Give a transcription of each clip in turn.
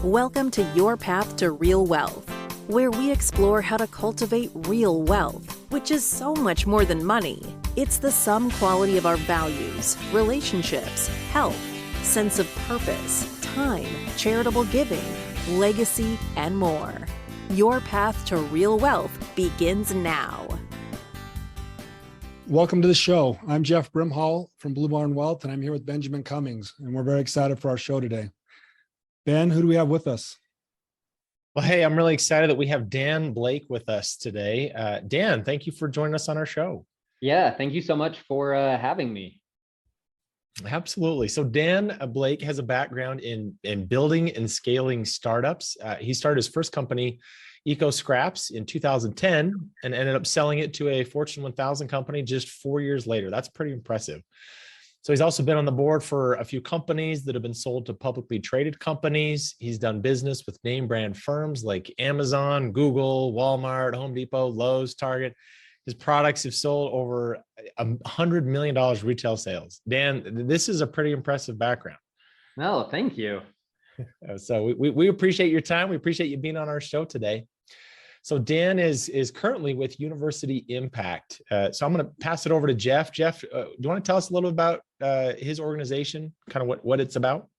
Welcome to Your Path to Real Wealth, where we explore how to cultivate real wealth, which is so much more than money. It's the sum quality of our values, relationships, health, sense of purpose, time, charitable giving, legacy, and more. Your path to real wealth begins now. Welcome to the show. I'm Jeff Brimhall from Blue Barn Wealth, and I'm here with Benjamin Cummings, and we're very excited for our show today. Ben, who do we have with us? Well, hey, I'm really excited that we have Dan Blake with us today. Dan, thank you for joining us on our show. Yeah, thank you so much for having me. Absolutely. So Dan Blake has a background in building and scaling startups. He started his first company, EcoScraps, in 2010 and ended up selling it to a Fortune 1000 company just 4 years later. That's pretty impressive. So he's also been on the board for a few companies that have been sold to publicly traded companies. He's done business with name brand firms like Amazon, Google, Walmart, Home Depot, Lowe's, Target. His products have sold over $100 million retail sales. Dan, this is a pretty impressive background. No, thank you. So we appreciate your time. We appreciate you being on our show today. So Dan is currently with University Impact. So I'm going to pass it over to Jeff. Jeff, do you want to tell us a little about his organization, kind of what it's about?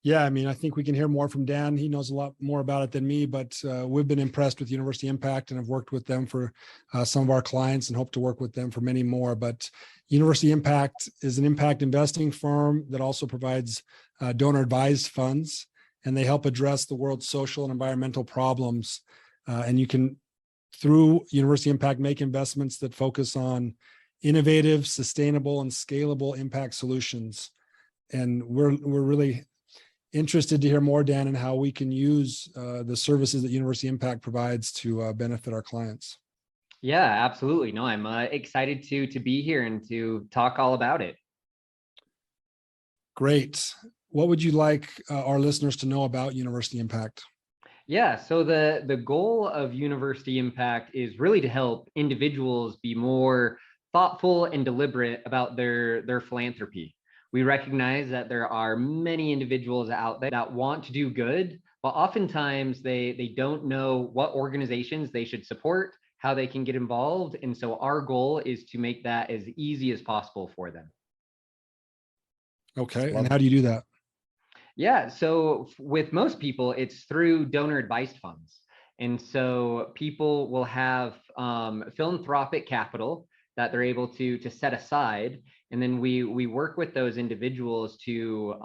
Yeah, I mean, I think we can hear more from Dan. He knows a lot more about it than me, but we've been impressed with University Impact and have worked with them for some of our clients and hope to work with them for many more. But University Impact is an impact investing firm that also provides donor advised funds, and they help address the world's social and environmental problems. And you can, through University Impact, make investments that focus on innovative, sustainable, and scalable impact solutions. And we're really interested to hear more, Dan, in how we can use the services that University Impact provides to benefit our clients. Yeah, absolutely. No, I'm excited to be here and to talk all about it. Great. What would you like our listeners to know about University Impact? Yeah, so the goal of University Impact is really to help individuals be more thoughtful and deliberate about their philanthropy. We recognize that there are many individuals out there that want to do good, but oftentimes they don't know what organizations they should support, how they can get involved. And so our goal is to make that as easy as possible for them. Okay, and how do you do that? Yeah, so with most people, it's through donor advised funds. And so people will have philanthropic capital that they're able to set aside. And then we work with those individuals to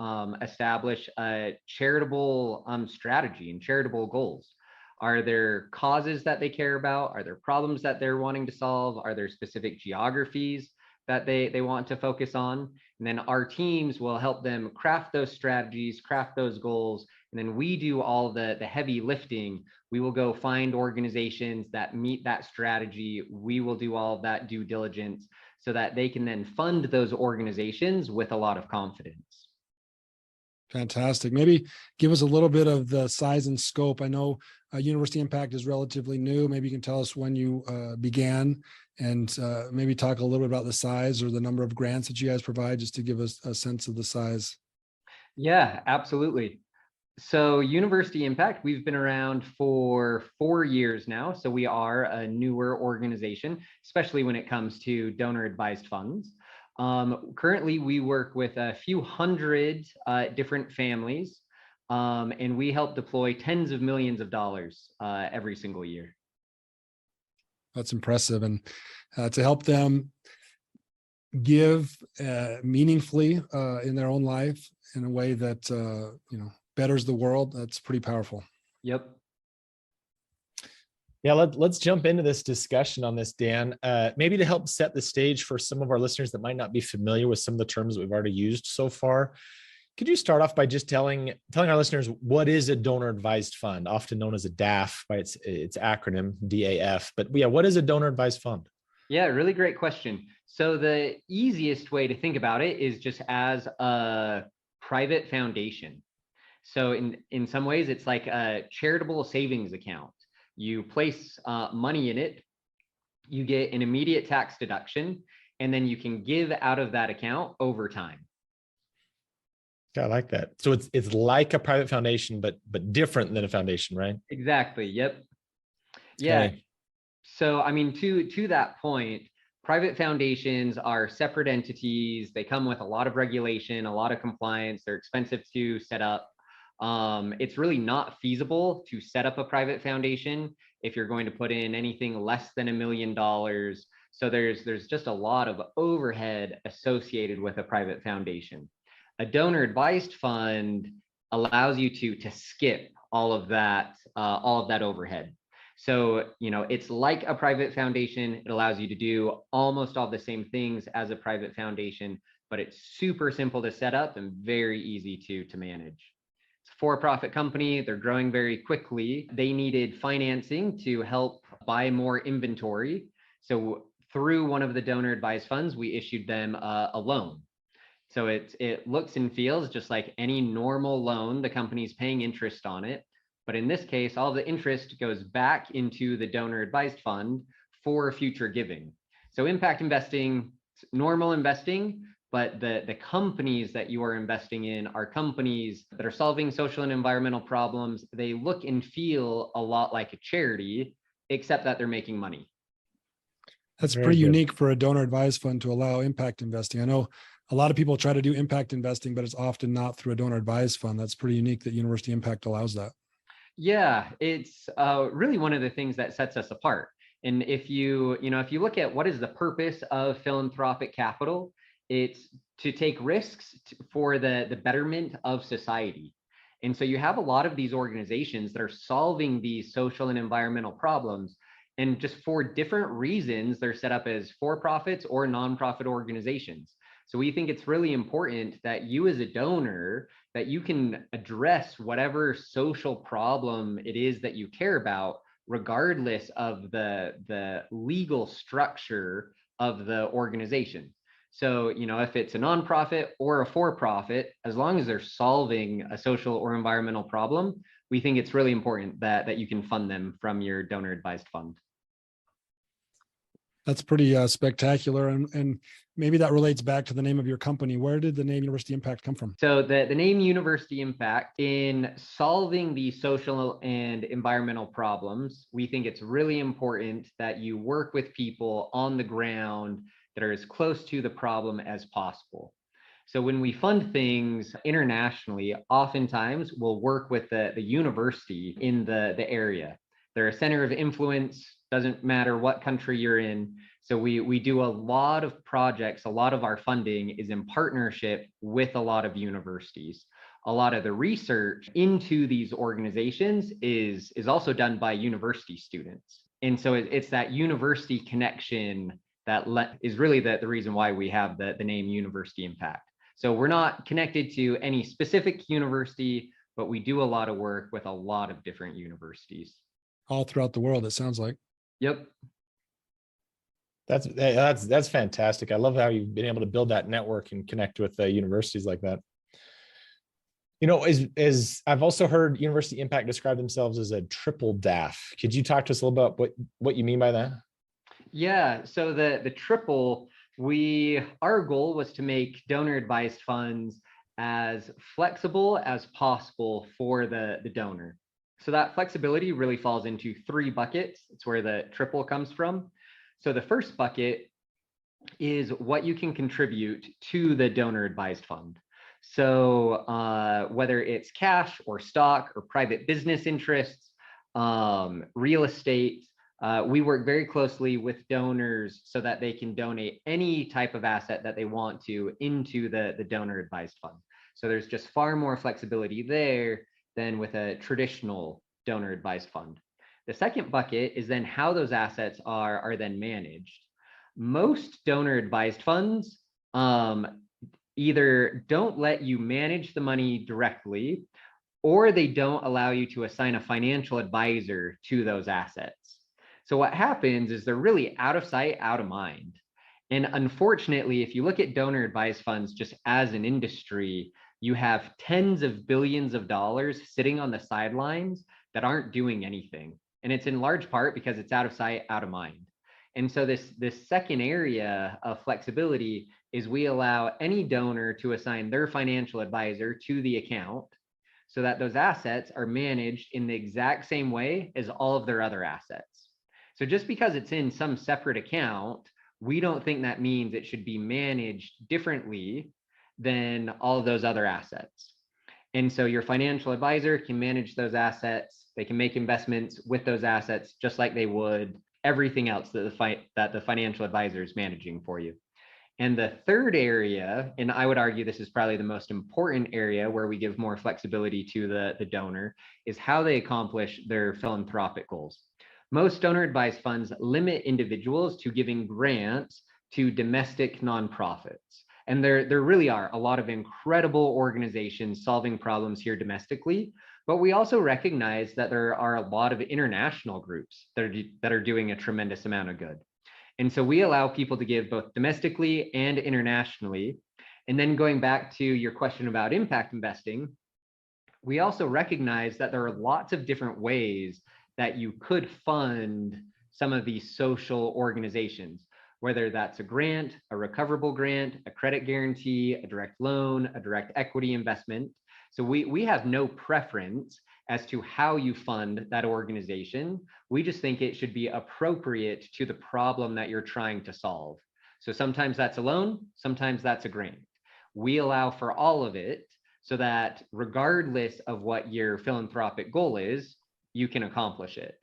establish a charitable strategy and charitable goals. Are there causes that they care about? Are there problems that they're wanting to solve? Are there specific geographies that they want to focus on? And then our teams will help them craft those strategies, craft those goals. And then we do all the heavy lifting. We will go find organizations that meet that strategy. We will do all of that due diligence so that they can then fund those organizations with a lot of confidence. Fantastic. Maybe give us a little bit of the size and scope. I know University Impact is relatively new. Maybe you can tell us when you began and maybe talk a little bit about the size or the number of grants that you guys provide, just to give us a sense of the size. Yeah, absolutely. So University Impact, we've been around for 4 years now. So we are a newer organization, especially when it comes to donor advised funds. Currently, we work with a few hundred different families, and we help deploy tens of millions of dollars every single year. That's impressive. And to help them give meaningfully in their own life in a way that betters the world, that's pretty powerful. Yep. Yeah, let's jump into this discussion on this, Dan. Maybe to help set the stage for some of our listeners that might not be familiar with some of the terms that we've already used so far. Could you start off by just telling our listeners what is a donor advised fund, often known as a DAF by its acronym, DAF. But yeah, what is a donor advised fund? Yeah, really great question. So the easiest way to think about it is just as a private foundation. So in some ways, it's like a charitable savings account. You place money in it, you get an immediate tax deduction, and then you can give out of that account over time. I like that. So it's like a private foundation, but different than a foundation, right? Exactly. Yep. Yeah. Okay. So, I mean, to that point, private foundations are separate entities. They come with a lot of regulation, a lot of compliance. They're expensive to set up. It's really not feasible to set up a private foundation if you're going to put in anything less than $1 million. So there's just a lot of overhead associated with a private foundation. A donor advised fund allows you to skip all of that overhead. So, it's like a private foundation. It allows you to do almost all the same things as a private foundation, but it's super simple to set up and very easy to manage. It's a for-profit company. They're growing very quickly. They needed financing to help buy more inventory. So through one of the donor advised funds, we issued them a loan. So it looks and feels just like any normal loan. The company's paying interest on it. But in this case, all the interest goes back into the donor advised fund for future giving. So impact investing, normal investing, but the companies that you are investing in are companies that are solving social and environmental problems. They look and feel a lot like a charity, except that they're making money. That's Very pretty good. unique for a donor advised fund to allow impact investing. I know a lot of people try to do impact investing, but it's often not through a donor advised fund. That's pretty unique that University Impact allows that. Yeah, it's really one of the things that sets us apart. And if you look at what is the purpose of philanthropic capital, it's to take risks for the betterment of society. And so you have a lot of these organizations that are solving these social and environmental problems. And just for different reasons, they're set up as for-profits or nonprofit organizations. So we think it's really important that you as a donor, that you can address whatever social problem it is that you care about, regardless of the legal structure of the organization. So, if it's a nonprofit or a for-profit, as long as they're solving a social or environmental problem, we think it's really important that you can fund them from your donor advised fund. That's pretty spectacular. And maybe that relates back to the name of your company. Where did the name University Impact come from? So the name University Impact, in solving the social and environmental problems, we think it's really important that you work with people on the ground that are as close to the problem as possible. So when we fund things internationally, oftentimes we'll work with the university in the area. They're a center of influence, doesn't matter what country you're in. So we do a lot of projects. A lot of our funding is in partnership with a lot of universities. A lot of the research into these organizations is also done by university students. And so it's that university connection that is really the reason why we have the name University Impact. So we're not connected to any specific university, but we do a lot of work with a lot of different universities. All throughout the world, it sounds like. Yep. That's fantastic. I love how you've been able to build that network and connect with universities like that. As I've also heard University Impact describe themselves as a triple DAF. Could you talk to us a little about what you mean by that? Yeah. So the triple, our goal was to make donor advised funds as flexible as possible for the donor. So that flexibility really falls into 3 buckets. It's where the triple comes from. So the first bucket is what you can contribute to the donor advised fund. So whether it's cash or stock or private business interests, real estate, we work very closely with donors so that they can donate any type of asset that they want to into the donor advised fund. So there's just far more flexibility there than with a traditional donor advised fund. The second bucket is then how those assets are then managed. Most donor advised funds either don't let you manage the money directly, or they don't allow you to assign a financial advisor to those assets. So what happens is they're really out of sight, out of mind. And unfortunately, if you look at donor advised funds just as an industry, you have tens of billions of dollars sitting on the sidelines that aren't doing anything. And it's in large part because it's out of sight, out of mind. And so this second area of flexibility is we allow any donor to assign their financial advisor to the account so that those assets are managed in the exact same way as all of their other assets. So just because it's in some separate account, we don't think that means it should be managed differently than all of those other assets. And so your financial advisor can manage those assets. They can make investments with those assets just like they would everything else that the financial advisor is managing for you. And the third area, and I would argue this is probably the most important area where we give more flexibility to the donor, is how they accomplish their philanthropic goals. Most donor advised funds limit individuals to giving grants to domestic nonprofits. And there really are a lot of incredible organizations solving problems here domestically, but we also recognize that there are a lot of international groups that are doing a tremendous amount of good. And so we allow people to give both domestically and internationally. And then going back to your question about impact investing, we also recognize that there are lots of different ways that you could fund some of these social organizations, whether that's a grant, a recoverable grant, a credit guarantee, a direct loan, a direct equity investment. So we have no preference as to how you fund that organization. We just think it should be appropriate to the problem that you're trying to solve. So sometimes that's a loan, sometimes that's a grant. We allow for all of it so that regardless of what your philanthropic goal is, you can accomplish it.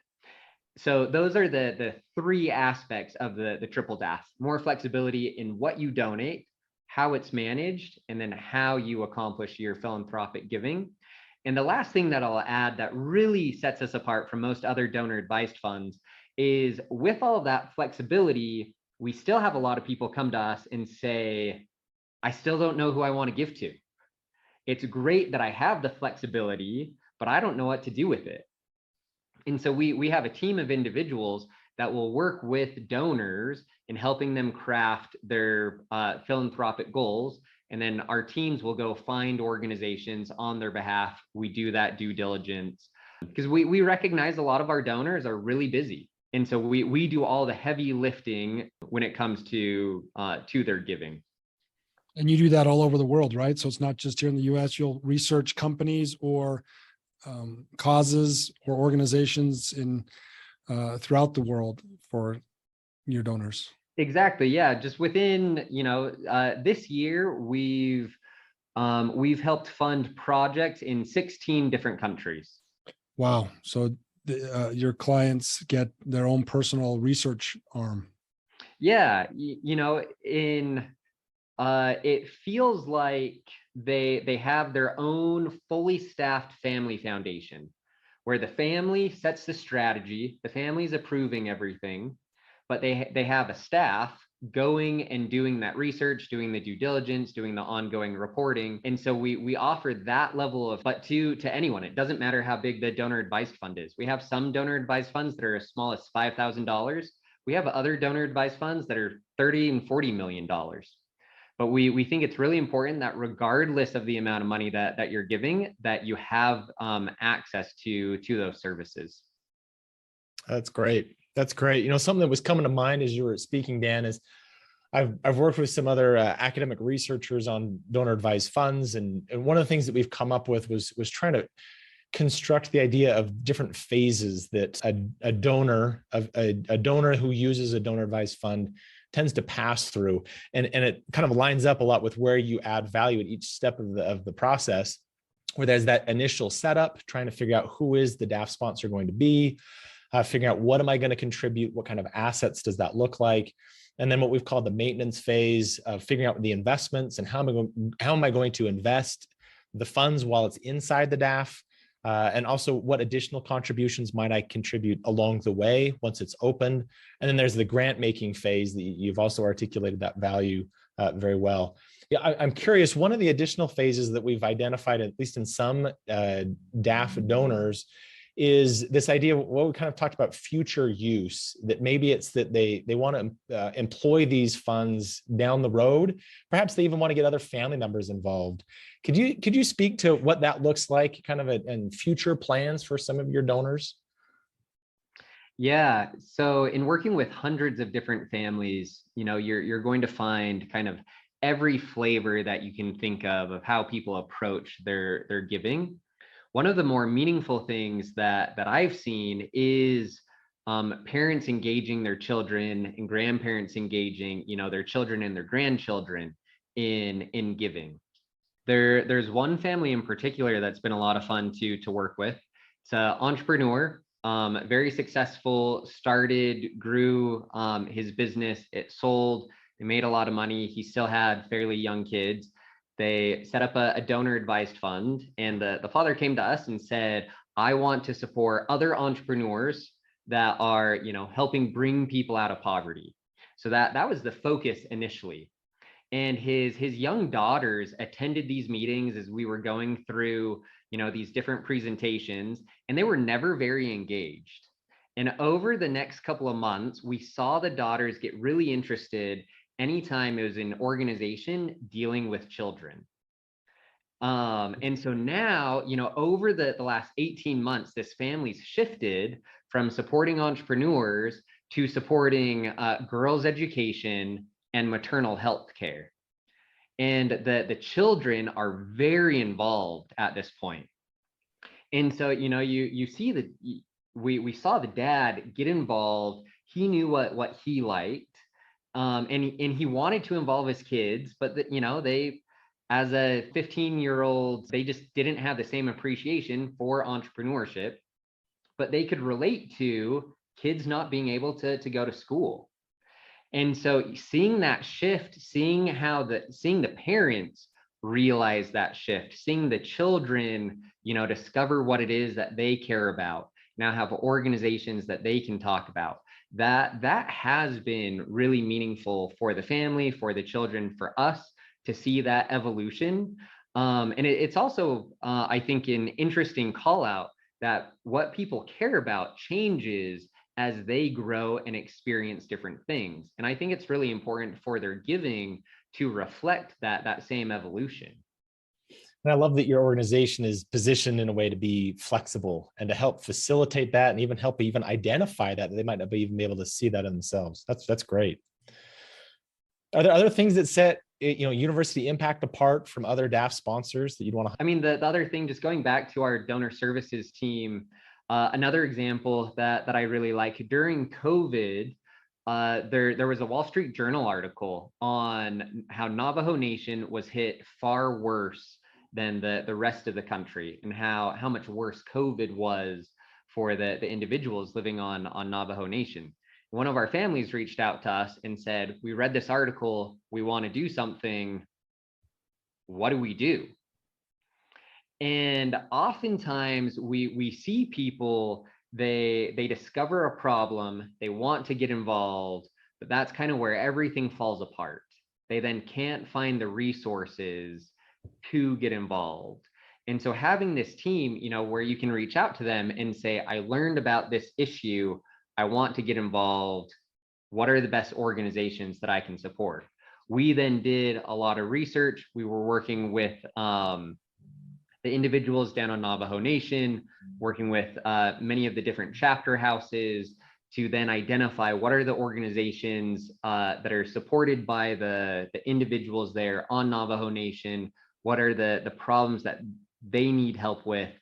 So those are the three aspects of the triple DAF: more flexibility in what you donate, how it's managed, and then how you accomplish your philanthropic giving. And the last thing that I'll add that really sets us apart from most other donor advised funds is, with all that flexibility, we still have a lot of people come to us and say, I still don't know who I want to give to. It's great that I have the flexibility, but I don't know what to do with it. And so we have a team of individuals that will work with donors in helping them craft their philanthropic goals. And then our teams will go find organizations on their behalf. We do that due diligence because we recognize a lot of our donors are really busy. And so we do all the heavy lifting when it comes to their giving. And you do that all over the world, right? So it's not just here in the US. You'll research companies or causes or organizations in throughout the world for your donors. Exactly. Yeah. Just within, this year, we've helped fund projects in 16 different countries. Wow. So your clients get their own personal research arm. Yeah. It feels like they have their own fully staffed family foundation where the family sets the strategy, the family's approving everything, but they have a staff going and doing that research, doing the due diligence, doing the ongoing reporting. And so we offer that level of, but to anyone, it doesn't matter how big the donor advised fund is. We have some donor advised funds that are as small as $5,000. We have other donor advised funds that are $30 and $40 million. But we think it's really important that regardless of the amount of money that you're giving, that you have access to those services. That's great. That's great. Something that was coming to mind as you were speaking, Dan, is I've worked with some other academic researchers on donor advised funds, and one of the things that we've come up with was trying to construct the idea of different phases that a donor who uses a donor advised fund tends to pass through, and it kind of lines up a lot with where you add value at each step of the process, where there's that initial setup, trying to figure out who is the DAF sponsor going to be, figuring out what am I going to contribute, what kind of assets does that look like, and then what we've called the maintenance phase of figuring out the investments and how am I going to invest the funds while it's inside the DAF. And also what additional contributions might I contribute along the way once it's open. And then there's the grant making phase that you've also articulated that value very well. Yeah, I'm curious, one of the additional phases that we've identified, at least in some DAF donors, is this idea of what we kind of talked about, future use, that maybe it's that they want to employ these funds down the road. Perhaps they even want to get other family members involved. Could you speak to what that looks like, kind of and future plans for some of your donors? Yeah. So in working with hundreds of different families, you're going to find kind of every flavor that you can think of how people approach their giving. One of the more meaningful things that I've seen is parents engaging their children and grandparents engaging, their children and their grandchildren in giving. There's one family in particular that's been a lot of fun to work with. It's an entrepreneur, very successful, started, grew his business, it sold, they made a lot of money. He still had fairly young kids. They set up a donor advised fund, and the father came to us and said, I want to support other entrepreneurs that are, helping bring people out of poverty. So that was the focus initially. And his young daughters attended these meetings as we were going through, these different presentations, and they were never very engaged. And over the next couple of months, we saw the daughters get really interested anytime it was an organization dealing with children. And so now, over the last 18 months, this family's shifted from supporting entrepreneurs to supporting girls' education and maternal health care. And the children are very involved at this point. And so, you see that we saw the dad get involved. He knew what he liked. And he wanted to involve his kids, but they, as a 15-year-old, they just didn't have the same appreciation for entrepreneurship, but they could relate to kids not being able to go to school. And so seeing that shift, seeing the parents realize that shift, seeing the children, discover what it is that they care about, now have organizations that they can talk about, that has been really meaningful for the family, for the children, for us to see that evolution. And it's also, I think, an interesting call out that what people care about changes as they grow and experience different things. And I think it's really important for their giving to reflect that same evolution. And I love that your organization is positioned in a way to be flexible and to help facilitate that, and even help identify that they might not even be able to see that in themselves. That's great. Are there other things that set University Impact apart from other DAF sponsors that you'd want to? I mean, the other thing, just going back to our donor services team, another example that I really like, during COVID, there was a Wall Street Journal article on how Navajo Nation was hit far worse than the rest of the country, and how much worse COVID was for the individuals living on Navajo Nation. One of our families reached out to us and said, we read this article, we want to do something. What do we do? And oftentimes we see people, they discover a problem, they want to get involved, but that's kind of where everything falls apart. They then can't find the resources to get involved. And so having this team, where you can reach out to them and say, I learned about this issue, I want to get involved. What are the best organizations that I can support? We then did a lot of research. We were working with the individuals down on Navajo Nation, working with many of the different chapter houses to then identify what are the organizations that are supported by the individuals there on Navajo Nation, what are the problems that they need help with.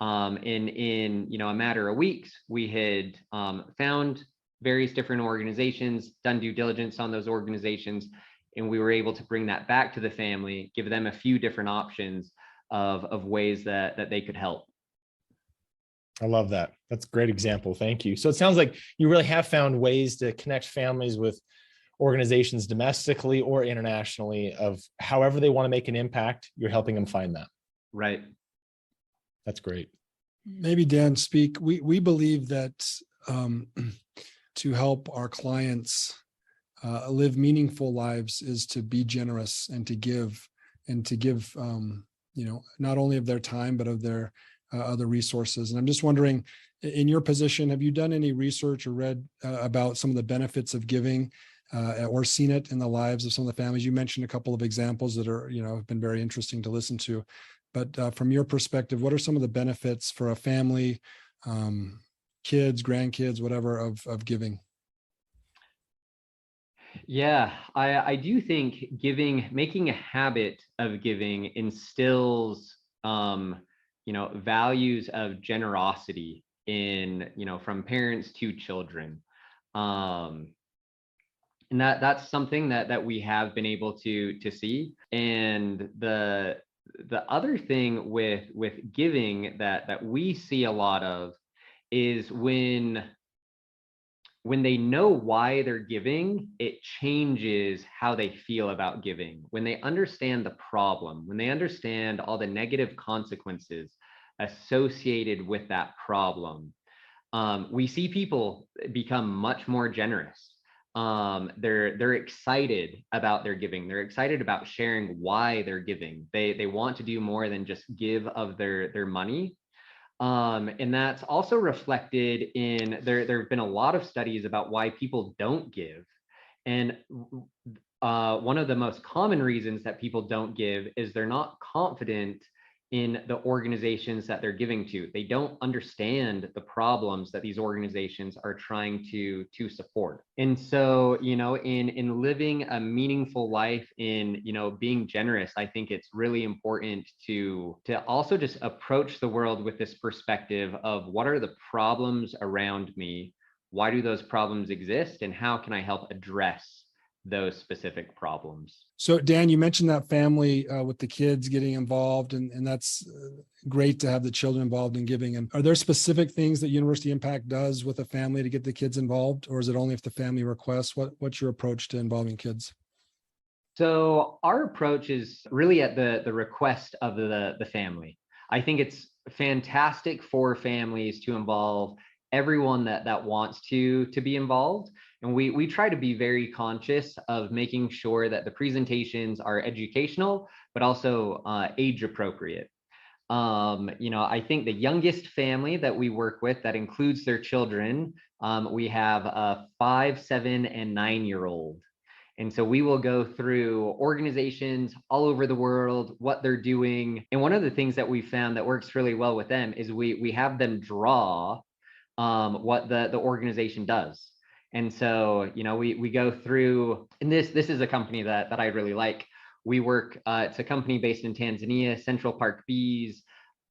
In a matter of weeks, we had found various different organizations, done due diligence on those organizations, and we were able to bring that back to the family, give them a few different options of ways that they could help. I love that. That's a great example. Thank you. So it sounds like you really have found ways to connect families with organizations domestically or internationally, of however they want to make an impact. You're helping them find that. Right. That's great. Maybe Dan speak. We believe that to help our clients live meaningful lives is to be generous and to give not only of their time, but of their other resources. And I'm just wondering, in your position, have you done any research or read about some of the benefits of giving or seen it in the lives of some of the families? You mentioned a couple of examples that are, have been very interesting to listen to. But from your perspective, what are some of the benefits for a family kids, grandkids, whatever, of giving? Yeah, I do think making a habit of giving instills, values of generosity in, from parents to children. Um, and that's something that we have been able to see. And the other thing with giving that we see a lot of is when they know why they're giving, it changes how they feel about giving. When they understand the problem, when they understand all the negative consequences associated with that problem, we see people become much more generous. They're excited about their giving. They're excited about sharing why they're giving. They want to do more than just give of their money. And that's also reflected in there have been a lot of studies about why people don't give. And one of the most common reasons that people don't give is they're not confident in the organizations that they're giving to. They don't understand the problems that these organizations are trying to support. And so, in living a meaningful life, in, being generous, I think it's really important to also just approach the world with this perspective of what are the problems around me? Why do those problems exist? And how can I help address those specific problems? So Dan, you mentioned that family with the kids getting involved, and that's great to have the children involved in giving. And are there specific things that University Impact does with a family to get the kids involved, or is it only if the family requests? What's your approach to involving kids? So our approach is really at the request of the family. I think it's fantastic for families to involve everyone that wants to be involved. And we try to be very conscious of making sure that the presentations are educational, but also age appropriate. I think the youngest family that we work with that includes their children, we have a 5, 7, and 9-year-old. And so we will go through organizations all over the world, what they're doing. And one of the things that we found that works really well with them is we have them draw what the organization does. And so, we go through, and this is a company that I really like. We work, it's a company based in Tanzania, Central Park Bees.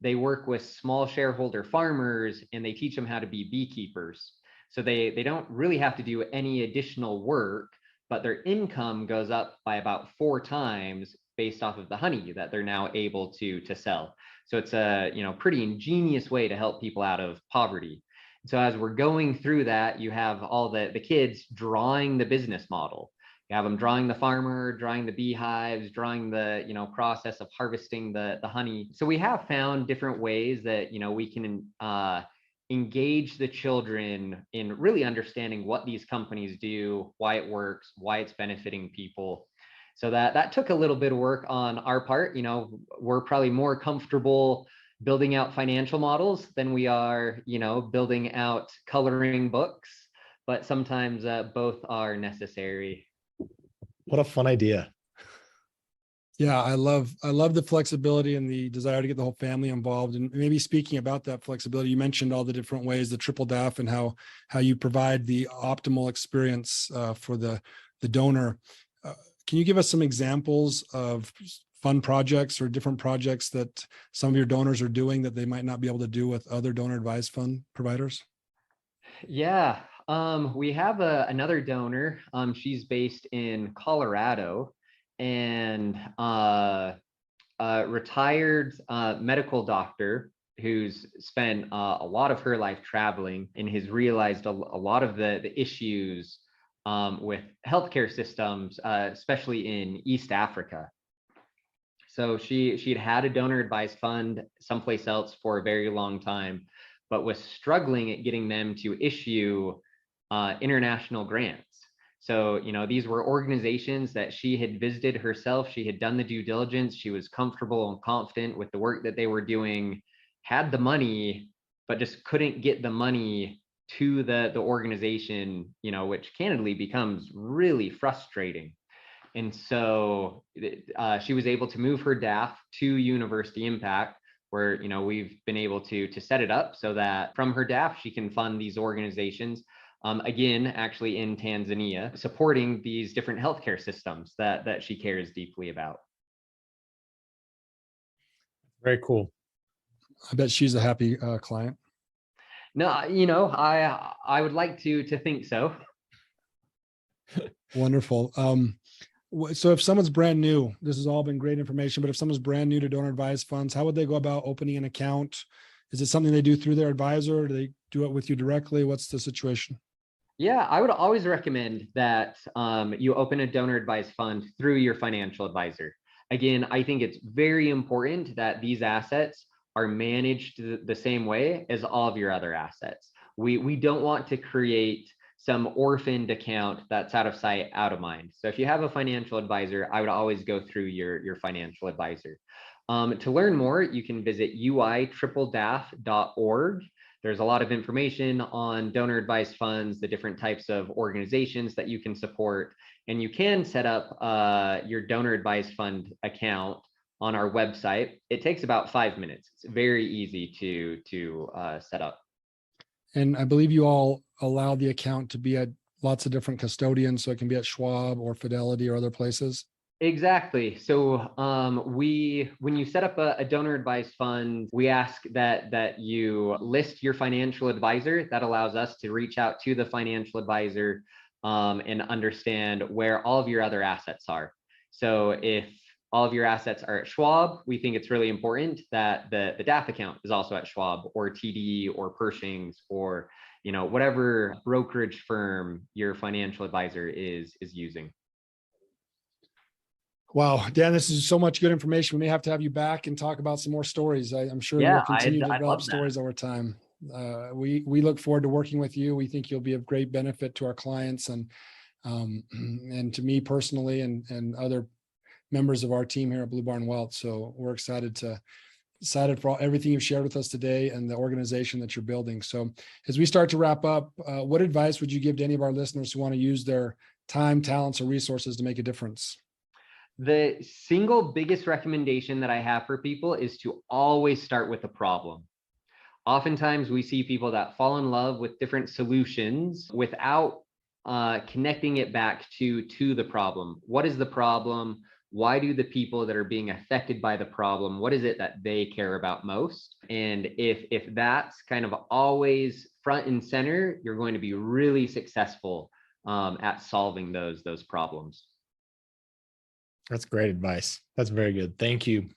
They work with small shareholder farmers, and they teach them how to be beekeepers. So they don't really have to do any additional work, but their income goes up by about 4 times based off of the honey that they're now able to sell. So it's a pretty ingenious way to help people out of poverty. So as we're going through that, you have all the kids drawing the business model. You have them drawing the farmer, drawing the beehives, drawing the process of harvesting the honey. So we have found different ways that we can engage the children in really understanding what these companies do, why it works, why it's benefiting people. So that took a little bit of work on our part. We're probably more comfortable building out financial models than we are, building out coloring books, but sometimes both are necessary. What a fun idea. Yeah, I love the flexibility and the desire to get the whole family involved. And maybe speaking about that flexibility, you mentioned all the different ways, the triple DAF, and how you provide the optimal experience for the donor. Can you give us some examples of fun projects or different projects that some of your donors are doing that they might not be able to do with other donor advised fund providers? Yeah, we have another donor. She's based in Colorado, and a retired medical doctor who's spent a lot of her life traveling and has realized a lot of the issues with healthcare systems, especially in East Africa. So she'd had a donor advised fund someplace else for a very long time, but was struggling at getting them to issue international grants. So, these were organizations that she had visited herself. She had done the due diligence. She was comfortable and confident with the work that they were doing, had the money, but just couldn't get the money to the organization, which candidly becomes really frustrating. And so she was able to move her DAF to University Impact, where, we've been able to set it up so that from her DAF, she can fund these organizations, again, actually in Tanzania, supporting these different healthcare systems that she cares deeply about. Very cool. I bet she's a happy client. No, I would like to think so. Wonderful. So if someone's brand new, this has all been great information, but if someone's brand new to donor advised funds, how would they go about opening an account? Is it something they do through their advisor? Or do they do it with you directly? What's the situation? Yeah, I would always recommend that you open a donor advised fund through your financial advisor. Again, I think it's very important that these assets are managed the same way as all of your other assets. We don't want to create some orphaned account that's out of sight, out of mind. So if you have a financial advisor, I would always go through your financial advisor. To learn more, you can visit uitripledaf.org. There's a lot of information on donor advised funds, the different types of organizations that you can support, and you can set up your donor advised fund account on our website. It takes about 5 minutes. It's very easy to set up. And I believe you all allow the account to be at lots of different custodians, so it can be at Schwab or Fidelity or other places. Exactly. So when you set up a donor advised fund, we ask that you list your financial advisor. That allows us to reach out to the financial advisor and understand where all of your other assets are. So if all of your assets are at Schwab, we think it's really important that the DAF account is also at Schwab or TD or Pershing's or whatever brokerage firm your financial advisor is using. Wow, Dan, this is so much good information. We may have to have you back and talk about some more stories. I'm sure you'll continue to develop stories over time. We look forward to working with you. We think you'll be of great benefit to our clients and to me personally and other members of our team here at Blue Barn Wealth. So we're excited for everything you've shared with us today and the organization that you're building. So as we start to wrap up, what advice would you give to any of our listeners who want to use their time, talents, or resources to make a difference? The single biggest recommendation that I have for people is to always start with a problem. Oftentimes we see people that fall in love with different solutions without connecting it back to the problem. What is the problem? Why do the people that are being affected by the problem, what is it that they care about most? And if that's kind of always front and center, you're going to be really successful at solving those problems. That's great advice. That's very good. Thank you.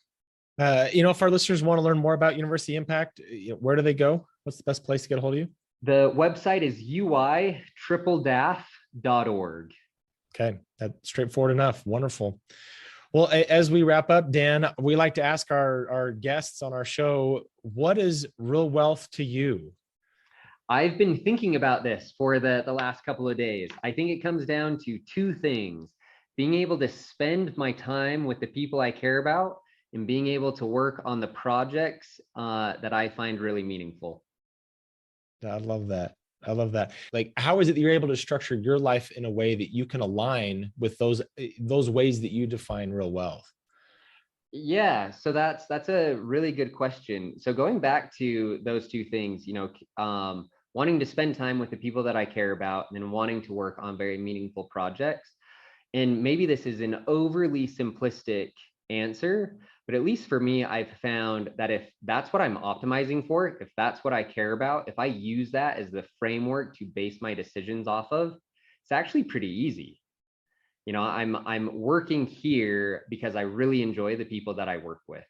If our listeners want to learn more about University Impact, where do they go? What's the best place to get a hold of you? The website is uitripledaf.org. Okay, that's straightforward enough. Wonderful. Well, as we wrap up, Dan, we like to ask our guests on our show, what is real wealth to you? I've been thinking about this for the last couple of days. I think it comes down to two things: being able to spend my time with the people I care about and being able to work on the projects that I find really meaningful. I love that. I love that. Like, how is it that you're able to structure your life in a way that you can align with those ways that you define real wealth? Yeah, so that's a really good question. So going back to those two things, wanting to spend time with the people that I care about and then wanting to work on very meaningful projects. And maybe this is an overly simplistic answer, but at least for me, I've found that if that's what I'm optimizing for, if that's what I care about, if I use that as the framework to base my decisions off of, it's actually pretty easy. I'm working here because I really enjoy the people that I work with.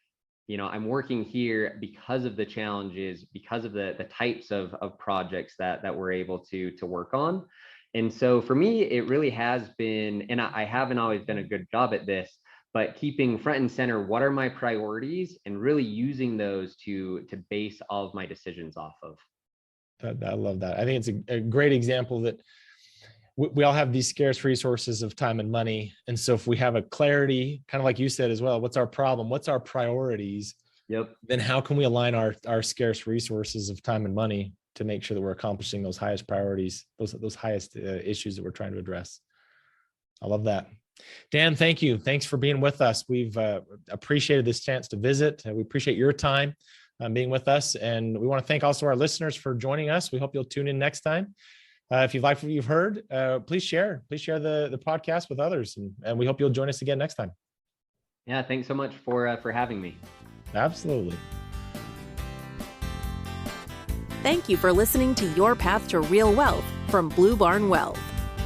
I'm working here because of the challenges, because of the types of projects that we're able to work on. And so for me, it really has been, and I haven't always done a good job at this, but keeping front and center, what are my priorities, and really using those to base all of my decisions off of. I love that. I think it's a great example that we all have these scarce resources of time and money. And so if we have a clarity, kind of like you said as well, what's our problem? What's our priorities? Yep. Then how can we align our scarce resources of time and money to make sure that we're accomplishing those highest priorities, those highest issues that we're trying to address? I love that. Dan, thank you. Thanks for being with us. We've appreciated this chance to visit. We appreciate your time being with us. And we want to thank also our listeners for joining us. We hope you'll tune in next time. If you've liked what you've heard, please share the podcast with others. And we hope you'll join us again next time. Yeah, thanks so much for having me. Absolutely. Thank you for listening to Your Path to Real Wealth from Blue Barn Wealth.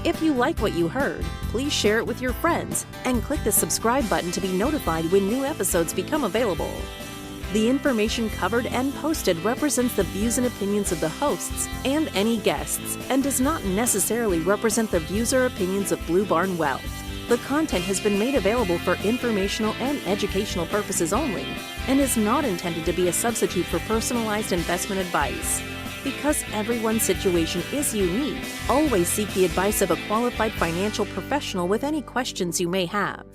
If you like what you heard, please share it with your friends and click the subscribe button to be notified when new episodes become available. The information covered and posted represents the views and opinions of the hosts and any guests and does not necessarily represent the views or opinions of Blue Barn Wealth. The content has been made available for informational and educational purposes only and is not intended to be a substitute for personalized investment advice. Because everyone's situation is unique, always seek the advice of a qualified financial professional with any questions you may have.